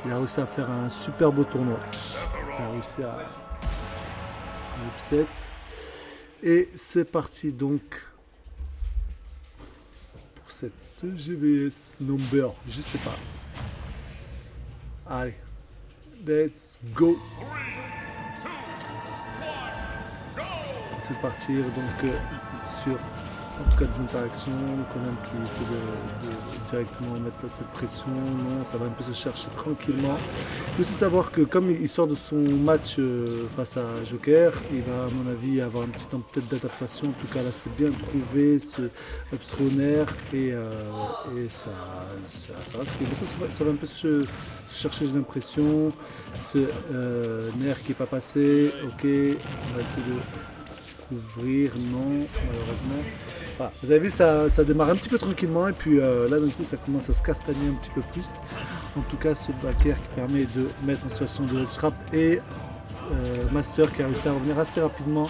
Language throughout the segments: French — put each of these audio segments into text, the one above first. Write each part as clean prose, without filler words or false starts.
Il a réussi à faire un super beau tournoi. Il a réussi à upset. Et c'est parti donc pour cette GVS number. Je sais pas. Allez, let's go. C'est de partir donc sur en tout cas des interactions, quand même qui essaie de directement mettre cette pression. Non, ça va un peu se chercher tranquillement. Il faut aussi savoir que comme il sort de son match face à Joker, il va à mon avis avoir un petit temps peut-être d'adaptation. En tout cas là c'est bien trouvé ce Upstroner et ça va un peu se chercher, j'ai l'impression. Ce nerf qui n'est pas passé, ok, on va essayer de ouvrir, non, malheureusement. Voilà. Vous avez vu, ça démarre un petit peu tranquillement et puis là d'un coup ça commence à se castagner un petit peu plus. En tout cas ce backer qui permet de mettre en situation de strap et Master qui a réussi à revenir assez rapidement.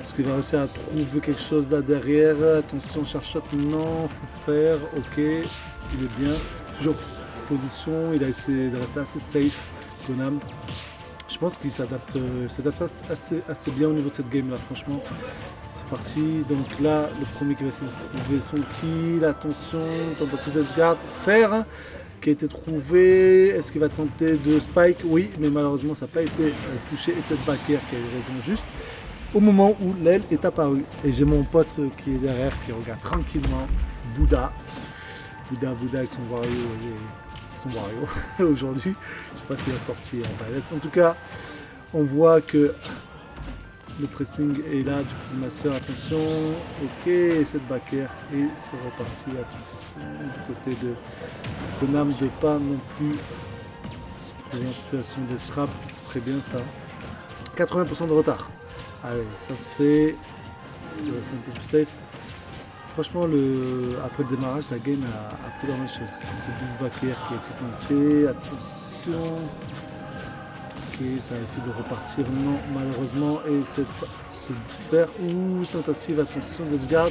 Est-ce qu'il va réussir à trouver quelque chose là derrière? Attention, Charshot, non, faut faire, ok, il est bien. Toujours position, il a essayé de rester assez safe, Konam. Je pense qu'il s'adapte assez bien au niveau de cette game là, franchement. C'est parti, donc là, le premier qui va essayer de trouver son kill, attention, tentative d'edgeguard, faire, qui a été trouvé, est-ce qu'il va tenter de spike? Oui, mais malheureusement ça n'a pas été touché, et cette backer qui a eu raison juste au moment où l'aile est apparue. Et j'ai mon pote qui est derrière, qui regarde tranquillement, Bouddha avec son Wario aujourd'hui. Je sais pas s'il va sortir en balance. En tout cas, on voit que le pressing est là du coup, Master, attention, ok, cette backer et c'est reparti, attention du côté de Konam de pas non plus se trouver en situation de strap, c'est très bien ça. 80% de retard. Allez, ça se fait, c'est un peu plus safe. Franchement, après le démarrage, la game a pris la même chose. C'est une backer qui a été tentée. Attention. Ok, ça a essayé de repartir. Non, malheureusement. Et c'est se faire. Ouh, tentative. Attention, d'edgeguard.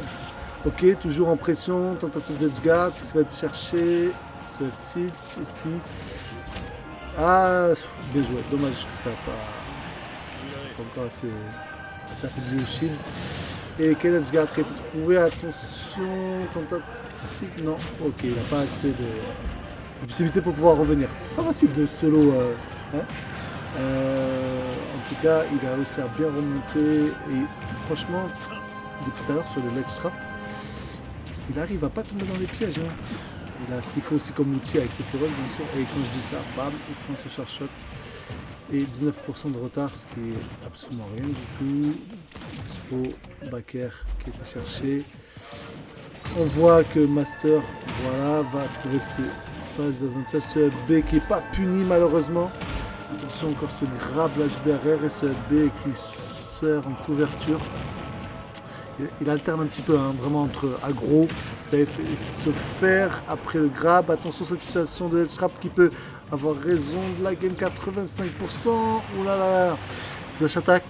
Ok, toujours en pression. Tentative d'edgeguard. Qu'est-ce qu'il va chercher? Ce tilt aussi. Ah, bien joué. Dommage que ça n'a pas encore assez. Ça fait du shield. Et quel edgeguard qui a été trouvé? Attention, tentative, non, ok, il n'a pas assez de possibilités pour pouvoir revenir. Pas facile de solo. En tout cas, il a réussi à bien remonter et franchement, depuis tout à l'heure sur le ledge trap, il arrive à pas tomber dans les pièges. Il a ce qu'il faut aussi comme outil avec ses Sephiroth bien sûr. Et quand je dis ça, bam, il prend ce charge shot. Et 19% de retard, ce qui est absolument rien du tout. Spo, backer qui est cherché. On voit que Master, voilà, va trouver ses phases d'avantage. Ce FB qui n'est pas puni malheureusement. Attention encore ce grablage derrière et ce FB qui sert en couverture. Il alterne un petit peu vraiment entre aggro, safe et se faire après le grab. Attention cette situation de headstrap qui peut avoir raison de la game 85%. Ouh là là là. Slash attack.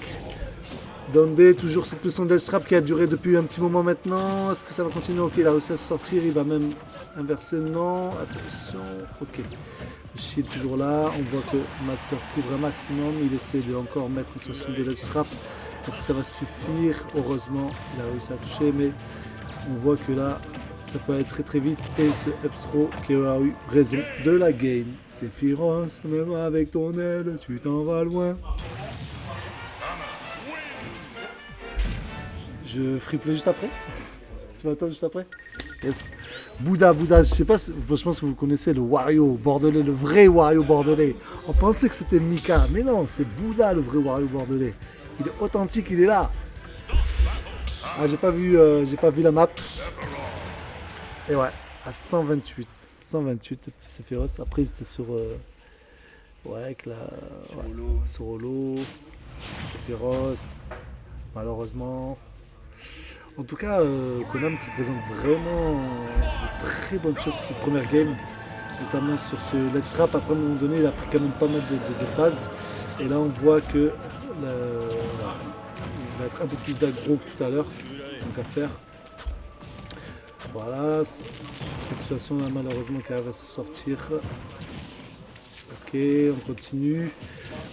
Down B, toujours cette position de headstrap qui a duré depuis un petit moment maintenant. Est-ce que ça va continuer? Ok, il a réussi à se sortir. Il va même inverser. Non. Attention. Ok. Le shield toujours là. On voit que Master couvre un maximum. Il essaie de encore mettre une solution de headstrap. Est-ce que ça va suffire? Heureusement, il a réussi à toucher, mais on voit que là, ça peut aller très très vite. Et ce Upstro qui a eu raison de la game. C'est féroce, même avec ton aile, tu t'en vas loin. Je friple juste après. Tu m'attends juste après? Yes. Bouddha, je sais pas, je pense que vous connaissez le Wario bordelais, le vrai Wario bordelais. On pensait que c'était Mika, mais non, c'est Bouddha le vrai Wario bordelais. Il est authentique, il est là. Ah, j'ai pas vu la map. Et ouais, à 128, le petit Sephiroth. Après, ils étaient sur, avec la, sur Holo, Sephiroth. Malheureusement. En tout cas, Konami qui présente vraiment de très bonnes choses sur cette première game, notamment sur ce let's trap. Après, à un moment donné, il a pris quand même pas mal de phases. Et là, on voit que il va être un peu plus aggro que tout à l'heure, donc à faire. Voilà, cette situation là malheureusement qui arrive à se sortir. Ok, on continue.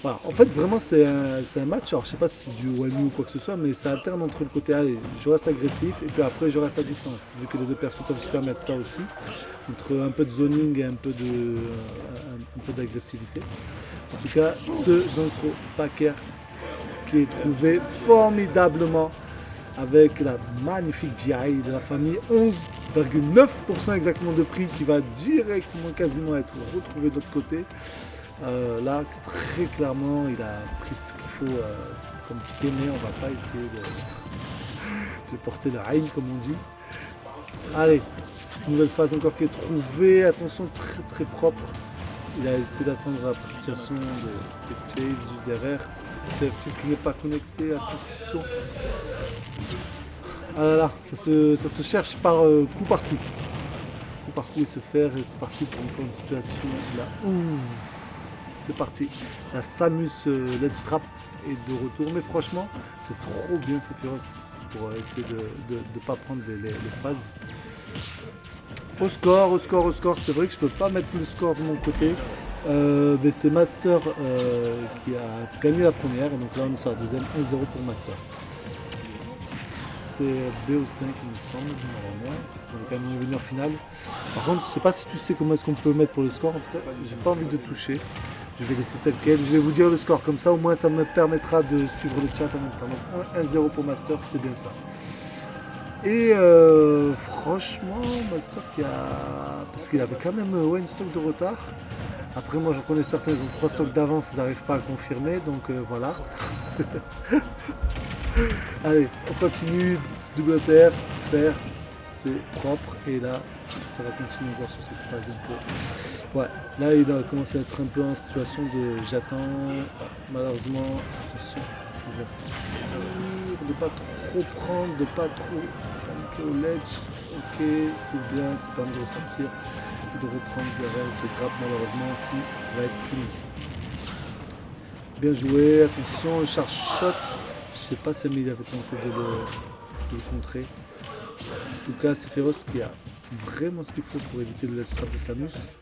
Voilà. En fait, vraiment, c'est un match. Alors, je sais pas si c'est du Wanu ou quoi que ce soit, mais ça alterne entre le côté, allez, je reste agressif et puis après, je reste à distance. Vu que les deux persos peuvent se permettre ça aussi. Entre un peu de zoning et un peu d'agressivité. En tout cas, ce Donsro Packer qui est trouvé formidablement avec la magnifique GI de la famille, 11,9% exactement de prix qui va directement quasiment être retrouvé de l'autre côté. Là, très clairement, il a pris ce qu'il faut comme ticket, mais on va pas essayer de porter le Rein comme on dit. Allez, nouvelle phase encore qui est trouvée, attention, très très propre. Il a essayé d'attendre la précipitation de Chase juste derrière. Ce FT qui n'est pas connecté, attention. Ah là là, ça se cherche par coup par coup. Coup par coup et se faire, et c'est parti pour encore une situation là. C'est parti. La Samus Let's Trap est de retour, mais franchement, c'est trop bien ces féroces pour essayer de ne pas prendre les phases. Au score, c'est vrai que je peux pas mettre le score de mon côté. Mais c'est Master qui a gagné la première, et donc là on est sur la deuxième, 1-0 pour Master. C'est BO5 il me semble, normalement. On est quand même en winner final. Par contre, je sais pas si tu sais comment est-ce qu'on peut mettre pour le score, en tout cas, j'ai pas envie de toucher. Je vais laisser tel quel, je vais vous dire le score, comme ça au moins ça me permettra de suivre le chat en même temps. Donc 1-0 pour Master, c'est bien ça. Et franchement, Master qui a... Parce qu'il avait quand même une stock de retard. Après moi j'en connais certains, ils ont 3 stocks d'avance, ils n'arrivent pas à confirmer, donc voilà. Allez, on continue, WTR, faire, c'est propre, et là, ça va continuer encore sur cette phase un peu. Ouais, là il a commencé à être un peu en situation de j'attends, malheureusement, attention, ouverture, de pas trop prendre, de pas trop paniquer au ledge, ok, c'est bien, c'est pas de ressortir, de reprendre ce grab malheureusement qui va être puni. Bien joué, attention, le charge shot. Je sais pas si Amélie avait tenté de le contrer. En tout cas, c'est Féroce qui a vraiment ce qu'il faut pour éviter le let's trap de Samus.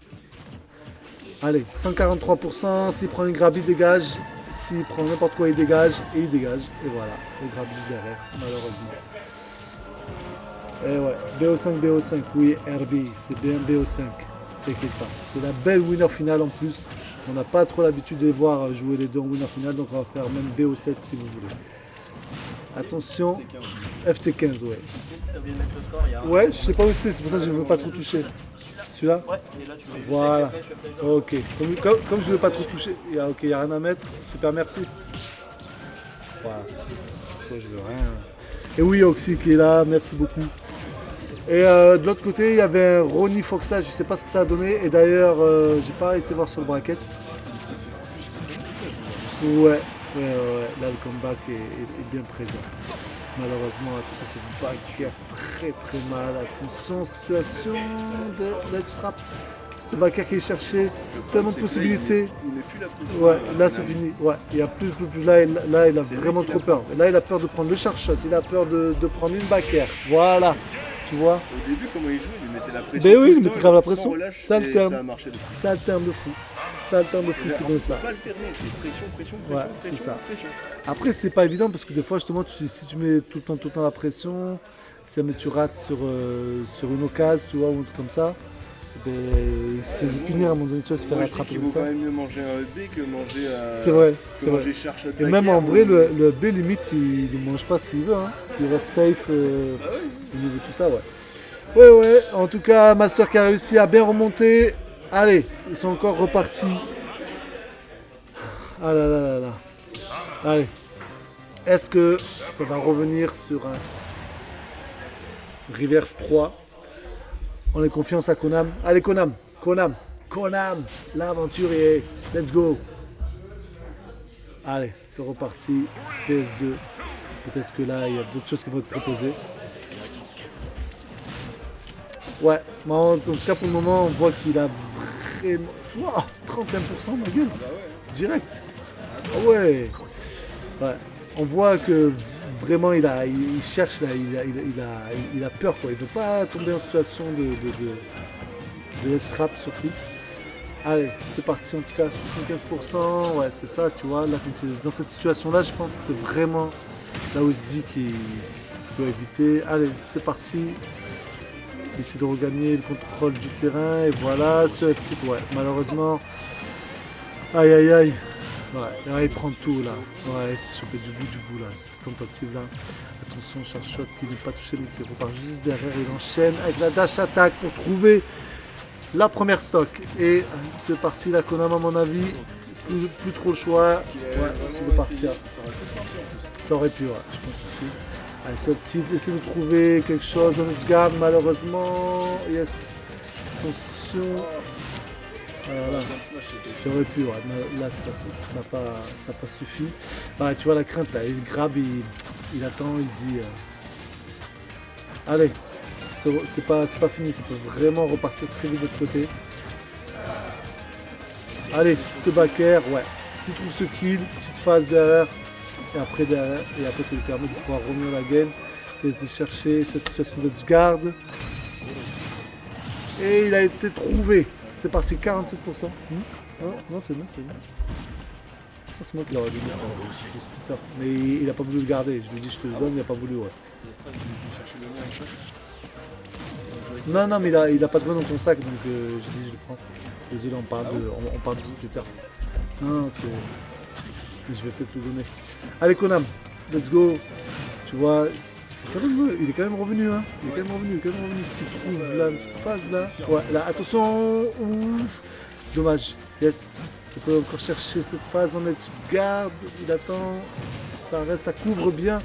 Allez, 143%, s'il prend une grab, il dégage. S'il prend n'importe quoi, il dégage. Et il dégage. Et voilà, le grab juste derrière, malheureusement. Et ouais, BO5, BO5, oui, RB, c'est bien BO5. T'inquiète pas. C'est la belle winner finale en plus. On n'a pas trop l'habitude de les voir jouer les deux en winner finale, donc on va faire même BO7 si vous voulez. Attention, FT15, ouais. Ouais, je sais pas où c'est pour ça que je ne veux pas trop toucher. Celui-là? Ouais, et là tu mets juste voilà. avec la flèche, Ok, comme je ne veux pas trop toucher, il n'y a rien à mettre. Super, merci. Voilà. Moi, je veux rien. Et oui, Oxy qui est là, merci beaucoup. Et de l'autre côté, il y avait un Ronnie Foxa, je ne sais pas ce que ça a donné. Et d'ailleurs, j'ai pas été voir sur le bracket. Ouais, là le comeback est bien présent. Malheureusement, tout ça c'est backer très très mal. Attention, situation de let's trap. C'est le backer qui est cherché, tellement de possibilités. Ouais, là c'est fini. Ouais, il n'y a plus. Là, il a vraiment trop peur. Là, il a peur de prendre le charge shot, il a peur de prendre une backer. Voilà. Tu vois. Au début, comment il joue, il mettait la pression. Ben oui, il mettait grave la pression. Relâche, ça alterne. Ça a marché de fou. Ça alterne de fou. Ça alterne de fou, c'est bien ça. Pas alterner, c'est pression, Ouais, c'est ça. Après, c'est pas évident parce que des fois, justement, si tu mets tout le temps la pression, si jamais tu rates sur une occasion, tu vois, ou un truc comme ça, ben, il se faisait punir à un moment donné, tu vois, se faire attraper comme ça. Il vaut quand même mieux manger un EB que manger c'est vrai, c'est vrai. Et même en vrai, le EB, limite, il ne mange pas s'il veut, hein. S'il reste safe au niveau de tout ça, ouais. Ouais, en tout cas, Master qui a réussi à bien remonter. Allez, ils sont encore repartis. Ah là. Allez. Est-ce que ça va revenir sur un Reverse 3? On est confiance à Konam. Allez, Konam, l'aventurier. Let's go. Allez, c'est reparti. PS2. Peut-être que là, il y a d'autres choses qui vont être proposées. Ouais, en tout cas pour le moment, on voit qu'il a vraiment... Wow, 31% ma gueule, direct. Ah ouais. On voit que vraiment il cherche, là, il a peur, quoi. Il ne veut pas tomber en situation de let's trap surtout. Allez, c'est parti en tout cas, 75%, ouais c'est ça, tu vois, là, dans cette situation-là, je pense que c'est vraiment là où il se dit qu'il doit éviter. Allez, c'est parti, il essaie de regagner le contrôle du terrain, et voilà, ce petit, ouais, malheureusement, aïe aïe aïe, ouais, là il prend tout là, ouais, il s'est chopé du bout là, cette tentative-là. Attention, Charshot qui n'est pas touché, mais qui repart juste derrière, il enchaîne avec la dash attack pour trouver la première stock. Et c'est parti, la Konam à mon avis, plus trop le choix, ouais, c'est de partir. Ça aurait pu, ouais, je pense aussi. Allez, Soft-Tilt, essaie de trouver quelque chose dans notre garde, malheureusement, yes, attention. Voilà, j'aurais pu, ouais, mais là, ça n'a pas suffi. Bah, tu vois la crainte là, il grab, il attend, il se dit allez, c'est pas fini, ça peut vraiment repartir très vite de l'autre côté. Allez, ce backer, ouais, s'il trouve ce kill, petite phase derrière, et après ça lui permet de pouvoir revenir la game. C'est de chercher cette situation de garde. Et il a été trouvé. C'est parti, 47%. Non, c'est bon, c'est bon. Ah, c'est moi qui l'aurais donné le splitter. Mais il n'a pas voulu le garder. Je lui ai dit je te le donne, il n'a pas voulu, ouais. Non, mais il a pas de gun dans ton sac, donc j'ai dit je le prends. Désolé, on parle de splitter. Non, c'est... Je vais peut-être le donner. Allez, Konam, let's go. Tu vois, il est quand même revenu, hein. Il est quand même revenu. S'il trouve là une petite phase là. Ouais, là, attention. Ouf. Dommage. Yes. Tu peux encore chercher cette phase en edge guard. Il attend. Ça couvre bien.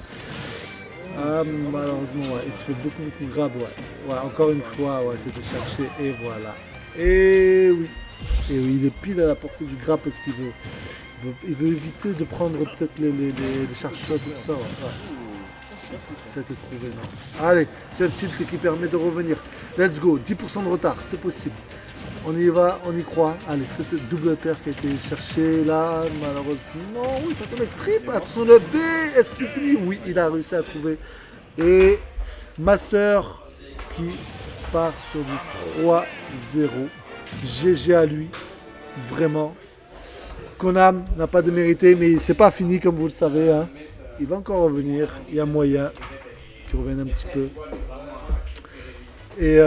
Ah, malheureusement, ouais. Il se fait beaucoup grab, ouais. Ouais, encore une fois, ouais, c'était cherché. Et voilà. Et oui. Il est pile à la portée du grab parce qu'il veut éviter de prendre peut-être les charge-shots, tout ça. Ouais. Ça a été trouvé, non. Allez, c'est le tilt qui permet de revenir. Let's go, 10% de retard, c'est possible. On y va, on y croit. Allez, c'était double paire qui a été cherché là, malheureusement. Oui, ça connecte triple. Attention, le B, est-ce que c'est fini? Oui, il a réussi à trouver. Et Master qui part sur du 3-0. GG à lui, vraiment. Konam n'a pas démérité, mais c'est pas fini comme vous le savez. Hein. Il va encore revenir, il y a moyen qu'il revienne un petit peu. Et